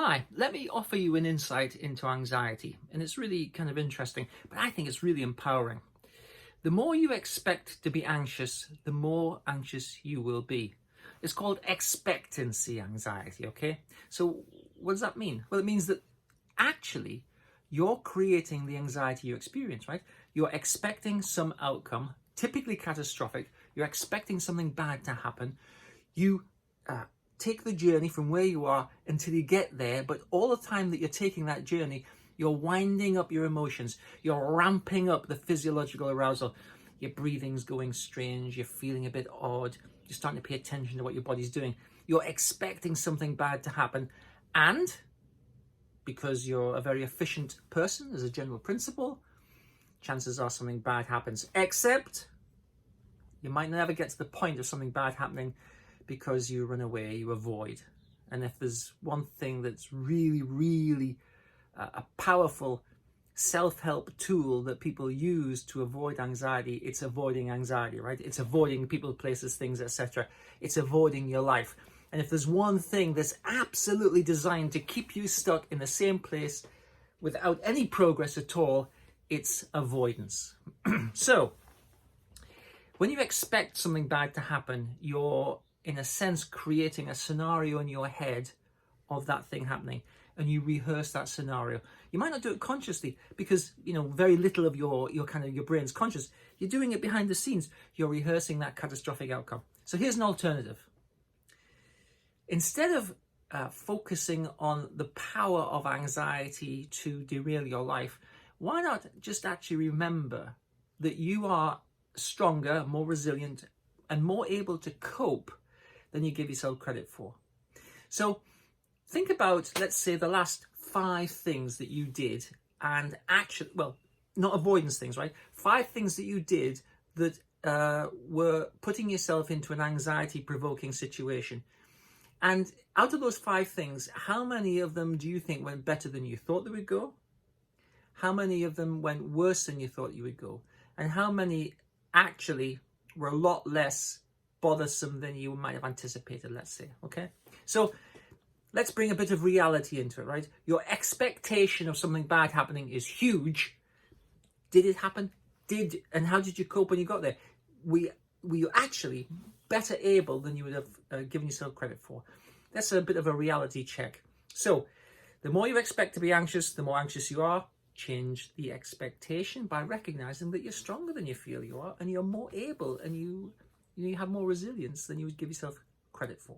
Hi, let me offer you an insight into anxiety, and it's really kind of interesting, but I think it's really empowering. The more you expect to be anxious, the more anxious you will be. It's called expectancy anxiety, okay? So what does that mean? Well, it means that actually you're creating the anxiety you experience, right? You're expecting some outcome, typically catastrophic. You're expecting something bad to happen. You take the journey from where you are until you get there, but all the time that you're taking that journey, you're winding up your emotions, you're ramping up the physiological arousal. Your breathing's going strange, you're feeling a bit odd, you're starting to pay attention to what your body's doing. You're expecting something bad to happen, and because you're a very efficient person as a general principle, chances are something bad happens, except you might never get to the point of something bad happening because you run away, you avoid. And if there's one thing that's really a powerful self-help tool that people use to avoid anxiety, it's avoiding anxiety, right? It's avoiding people, places, things, etc. It's avoiding your life. And if there's one thing that's absolutely designed to keep you stuck in the same place without any progress at all, it's avoidance. So when you expect something bad to happen, you're in a sense creating a scenario in your head of that thing happening, and you rehearse that scenario. You might not do it consciously because very little of your brain's conscious. You're doing it behind the scenes. You're rehearsing that catastrophic outcome. So here's an alternative. Instead of focusing on the power of anxiety to derail your life, why not just actually remember that you are stronger, more resilient, and more able to cope than you give yourself credit for. So think about, let's say, the last 5 things that you did, and actually, well, not avoidance things, right? 5 things that you did that were putting yourself into an anxiety-provoking situation. And out of those 5 things, how many of them do you think went better than you thought they would go? How many of them went worse than you thought you would go? And how many actually were a lot less bothersome than you might have anticipated, let's say, okay? So let's bring a bit of reality into it, right? Your expectation of something bad happening is huge. Did it happen? And how did you cope when you got there? Were you actually better able than you would have given yourself credit for? That's a bit of a reality check. So the more you expect to be anxious, the more anxious you are. Change the expectation by recognizing that you're stronger than you feel you are, and you're more able, and you have more resilience than you would give yourself credit for.